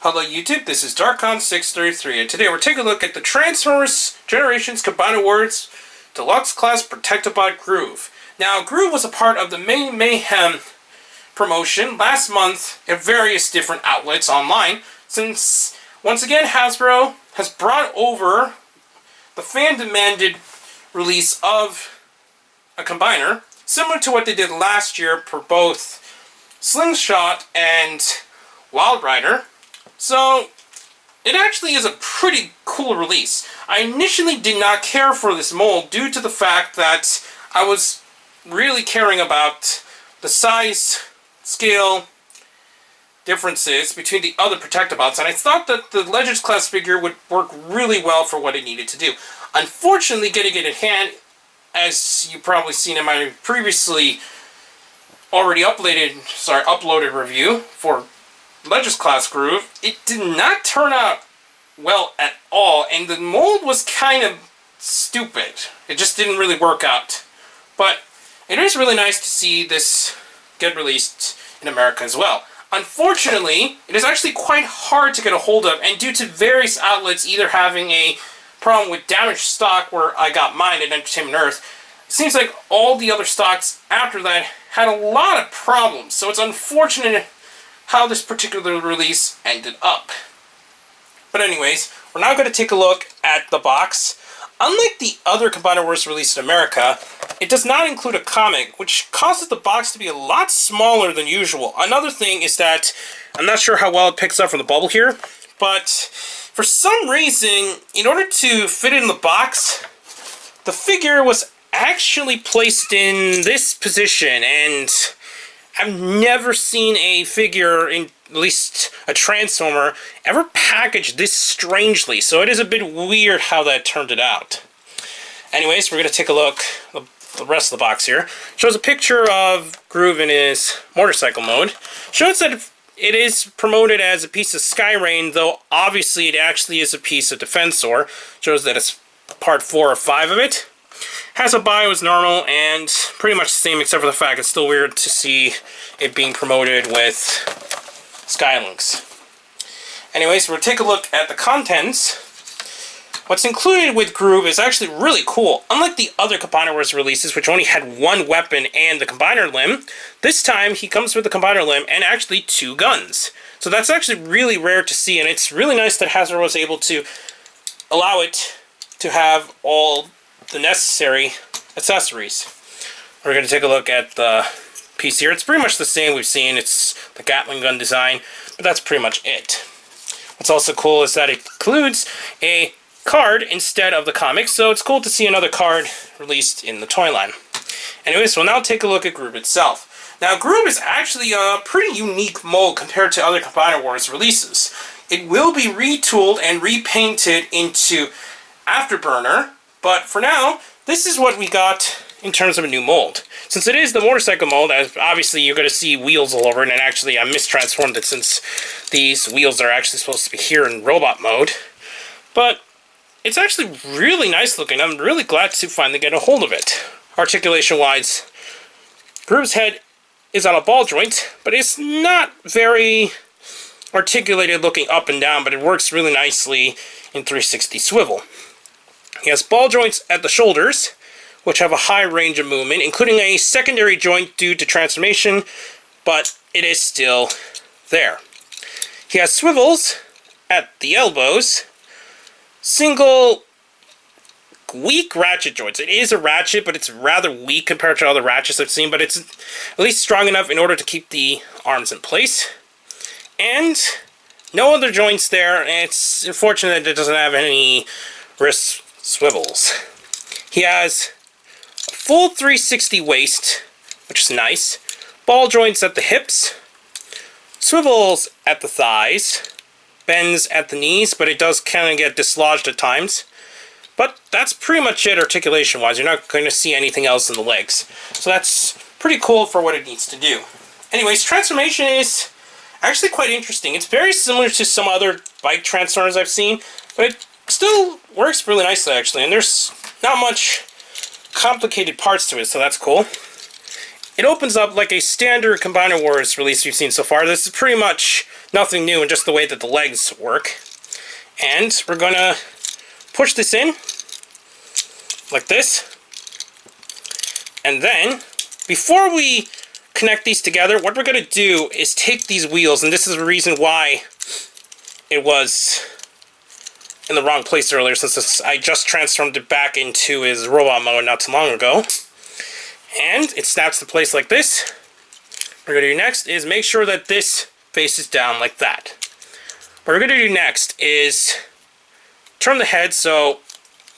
Hello YouTube, this is Darkon633 and today we're taking a look at the Transformers Generations Combiner Wars Deluxe Class Protectobot Groove. Now, Groove was a part of the May Mayhem promotion last month at various different outlets online, since once again Hasbro has brought over the fan-demanded release of a combiner, similar to what they did last year for both Slingshot and Wild Rider. So, it actually is a pretty cool release. I initially did not care for this mold due to the fact that I was really caring about the size, scale differences between the other Protectobots, and I thought that the Legends class figure would work really well for what it needed to do. Unfortunately, getting it in hand, as you've probably seen in my previously already uploaded review for Legends class Groove, it did not turn out well at all, and the mold was kind of stupid. It just didn't really work out. But it is really nice to see this get released in America as well. Unfortunately, it is actually quite hard to get a hold of, and due to various outlets either having a problem with damaged stock where I got mine at Entertainment Earth, it seems like all the other stocks after that had a lot of problems. So it's unfortunate how this particular release ended up. But anyways, we're now going to take a look at the box. Unlike the other Combiner Wars released in America, it does not include a comic, which causes the box to be a lot smaller than usual. Another thing is that, I'm not sure how well it picks up from the bubble here, but for some reason, in order to fit in the box, the figure was actually placed in this position, and I've never seen a figure, in at least a Transformer, ever packaged this strangely, so it is a bit weird how that turned it out. Anyways, we're going to take a look at the rest of the box here. Shows a picture of Groove in his motorcycle mode. Shows that it is promoted as a piece of Skyrain, though obviously it actually is a piece of Defensor. Shows that it's part 4 or 5 of it. Has a bio as normal, and pretty much the same, except for the fact it's still weird to see it being promoted with Skylinks. Anyways, we'll take a look at the contents. What's included with Groove is actually really cool. Unlike the other Combiner Wars releases, which only had one weapon and the Combiner limb, this time he comes with the Combiner limb and actually 2 guns. So that's actually really rare to see, and it's really nice that Hasbro was able to allow it to have all the necessary accessories. We're going to take a look at the piece here. It's pretty much the same we've seen. It's the Gatling gun design, but that's pretty much it. What's also cool is that it includes a card instead of the comic, so it's cool to see another card released in the toy line. Anyways, we'll now take a look at Groove itself. Now, Groove is actually a pretty unique mold compared to other Combiner Wars releases. It will be retooled and repainted into Afterburner, but for now, this is what we got in terms of a new mold. Since it is the motorcycle mold, as obviously you're going to see wheels all over it, and actually I mistransformed it since these wheels are actually supposed to be here in robot mode. But it's actually really nice looking. I'm really glad to finally get a hold of it. Articulation-wise, Groove's head is on a ball joint, but it's not very articulated looking up and down, but it works really nicely in 360 swivel. He has ball joints at the shoulders, which have a high range of movement, including a secondary joint due to transformation, but it is still there. He has swivels at the elbows, single weak ratchet joints. It is a ratchet, but it's rather weak compared to other ratchets I've seen, but it's at least strong enough in order to keep the arms in place. And no other joints there, and it's unfortunate that it doesn't have any wrist swivels. He has a full 360 waist, which is nice, ball joints at the hips, swivels at the thighs, bends at the knees, but it does kind of get dislodged at times. But that's pretty much it articulation-wise. You're not going to see anything else in the legs. So that's pretty cool for what it needs to do. Anyways, transformation is actually quite interesting. It's very similar to some other bike Transformers I've seen, but it still works really nicely, actually, and there's not much complicated parts to it, so that's cool. it opens up like a standard Combiner Wars release you've seen so far. This is pretty much nothing new in just the way that the legs work. And we're gonna push this in like this. And then, before we connect these together, what we're gonna do is take these wheels, and this is the reason why it was in the wrong place earlier, since I just transformed it back into his robot mode not too long ago. And it snaps to place like this. What we're going to do next is make sure that this faces down like that. What we're going to do next is turn the head so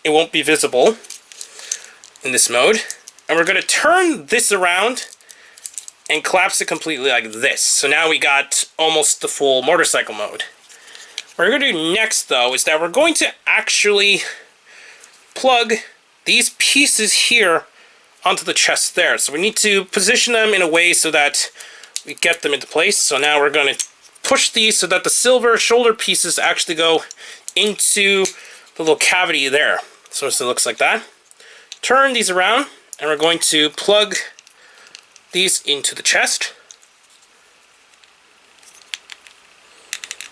it won't be visible in this mode. And we're going to turn this around and collapse it completely like this. So now we got almost the full motorcycle mode. What we're going to do next, though, is that we're going to actually plug these pieces here onto the chest there. So we need to position them in a way so that we get them into place. So now we're going to push these so that the silver shoulder pieces actually go into the little cavity there. So it looks like that. Turn these around, and we're going to plug these into the chest.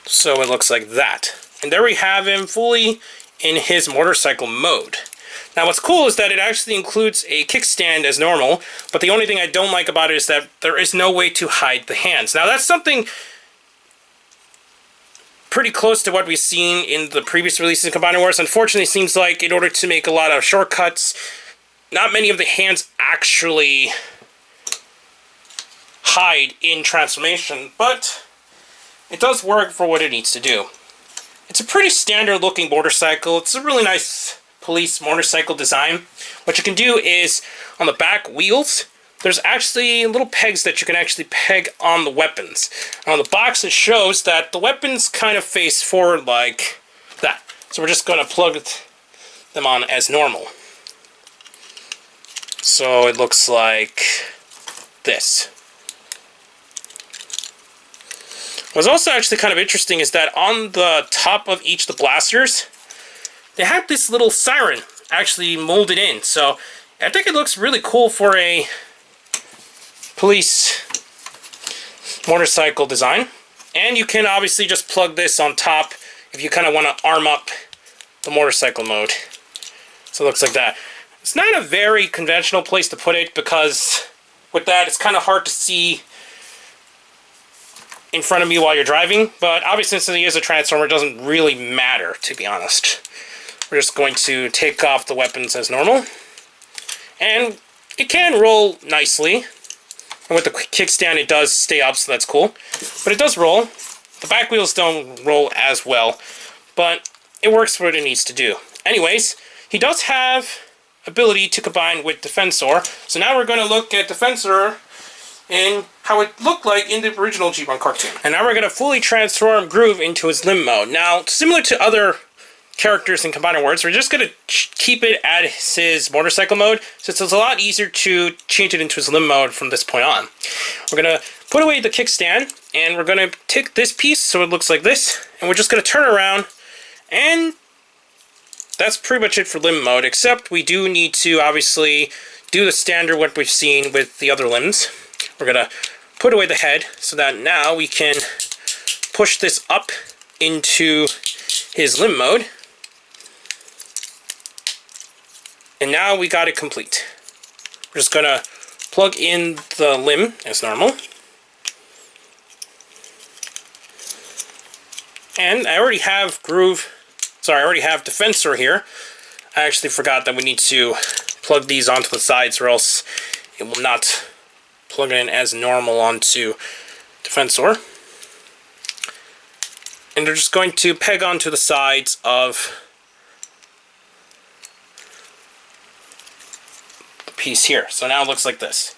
So it looks like that. And there we have him fully in his motorcycle mode. Now what's cool is that it actually includes a kickstand as normal, but the only thing I don't like about it is that there is no way to hide the hands. Now that's something pretty close to what we've seen in the previous releases of Combiner Wars. Unfortunately, it seems like in order to make a lot of shortcuts, not many of the hands actually hide in transformation, but it does work for what it needs to do. It's a pretty standard looking motorcycle. It's a really nice police motorcycle design. What you can do is, on the back wheels, there's actually little pegs that you can actually peg on the weapons. And on the box it shows that the weapons kind of face forward like that. So we're just going to plug them on as normal. So it looks like this. What's also actually kind of interesting is that on the top of each of the blasters, they have this little siren actually molded in. So I think it looks really cool for a police motorcycle design. And you can obviously just plug this on top if you kind of want to arm up the motorcycle mode. So it looks like that. It's not a very conventional place to put it, because with that it's kind of hard to see in front of me while you're driving, but obviously since he is a transformer, it doesn't really matter, to be honest. We're just going to take off the weapons as normal, and it can roll nicely, and with the kickstand it does stay up, so that's cool, but it does roll. The back wheels don't roll as well, but it works for what it needs to do. Anyways, he does have ability to combine with Defensor, so now we're going to look at Defensor and how it looked like in the original G1 cartoon. And now we're going to fully transform Groove into his limb mode. Now, similar to other characters in Combiner Wars, we're just going to keep it at his motorcycle mode, since it's a lot easier to change it into his limb mode from this point on. We're going to put away the kickstand, and we're going to take this piece so it looks like this, and we're just going to turn around, and that's pretty much it for limb mode, except we do need to obviously do the standard what we've seen with the other limbs. We're going to put away the head so that now we can push this up into his limb mode. And now we got it complete. We're just going to plug in the limb as normal. And I already have I already have Defensor here. I actually forgot that we need to plug these onto the sides, or else it will not plug in as normal onto Defensor. And they're just going to peg onto the sides of the piece here. So now it looks like this.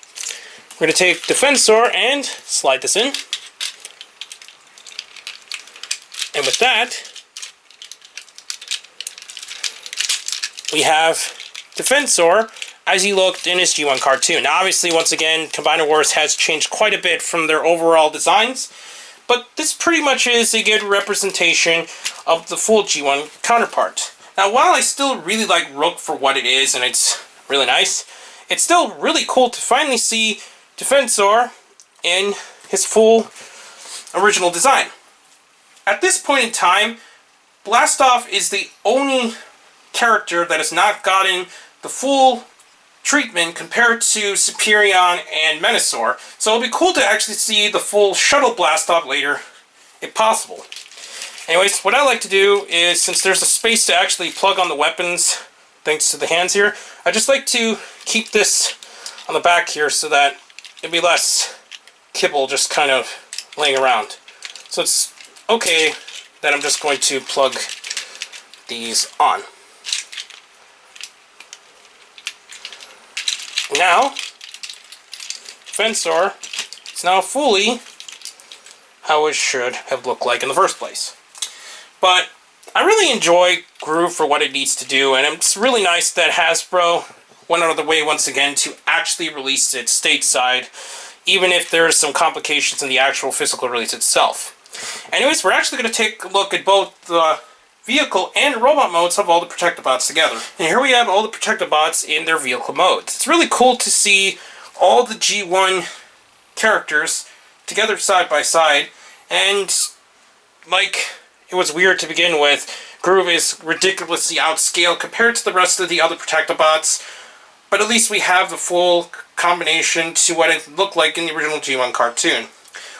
We're going to take Defensor and slide this in. And with that, we have Defensor as he looked in his G1 cartoon. Now obviously, once again, Combiner Wars has changed quite a bit from their overall designs, but this pretty much is a good representation of the full G1 counterpart. Now while I still really like Rook for what it is, and it's really nice, it's still really cool to finally see Defensor in his full original design. At this point in time, Blastoff is the only character that has not gotten the full treatment compared to Superion and Menasor, so it'll be cool to actually see the full Shuttle Blastoff later, if possible. Anyways, what I like to do is, since there's a space to actually plug on the weapons, thanks to the hands here, I just like to keep this on the back here so that it'd be less kibble just kind of laying around. So it's okay that I'm just going to plug these on. Now, Defensor is now fully how it should have looked like in the first place. But I really enjoy Groove for what it needs to do, and it's really nice that Hasbro went out of the way once again to actually release it stateside, even if there's some complications in the actual physical release itself. Anyways, we're actually going to take a look at both the vehicle and robot modes of all the Protectobots together. And here we have all the Protectobots in their vehicle modes. It's really cool to see all the G1 characters together side by side, and like it was weird to begin with, Groove is ridiculously outscaled compared to the rest of the other Protectobots, but at least we have the full combination to what it looked like in the original G1 cartoon.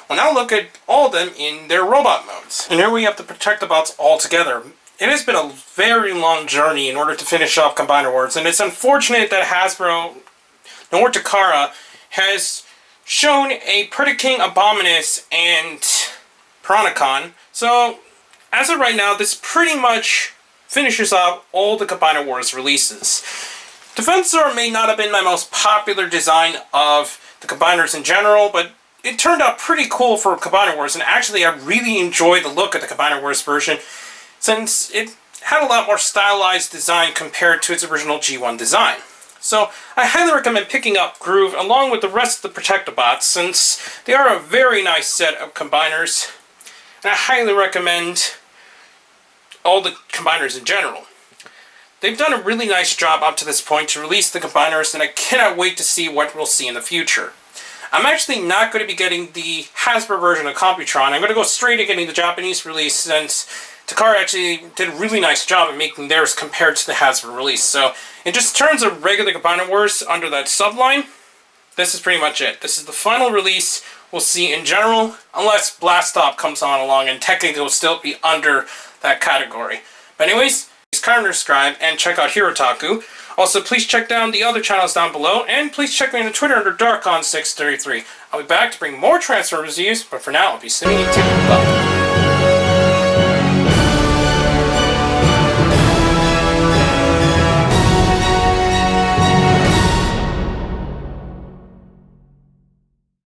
We'll now look at all of them in their robot modes. And here we have the Protectobots all together. It has been a very long journey in order to finish off Combiner Wars, and it's unfortunate that Hasbro, nor Takara, has shown a Predaking, Abominus, and Piranacon. So, as of right now, this pretty much finishes off all the Combiner Wars releases. Defensor may not have been my most popular design of the Combiners in general, but it turned out pretty cool for Combiner Wars, and actually I really enjoyed the look of the Combiner Wars version, since it had a lot more stylized design compared to its original G1 design. So I highly recommend picking up Groove along with the rest of the Protectobots, since they are a very nice set of combiners, and I highly recommend all the combiners in general. They've done a really nice job up to this point to release the combiners, and I cannot wait to see what we'll see in the future. I'm actually not going to be getting the Hasbro version of Computron. I'm going to go straight to getting the Japanese release, since Takara actually did a really nice job of making theirs compared to the Hasbro release. So, in just terms of regular Combiner Wars under that subline, this is pretty much it. This is the final release we'll see in general, unless Blastoff comes on along, and technically will still be under that category. But anyways, please comment, subscribe, and check out Hirotaku. Also, please check down the other channels down below, and please check me on Twitter under Darkon633. I'll be back to bring more Transformers reviews, but for now, I'll be sending you to the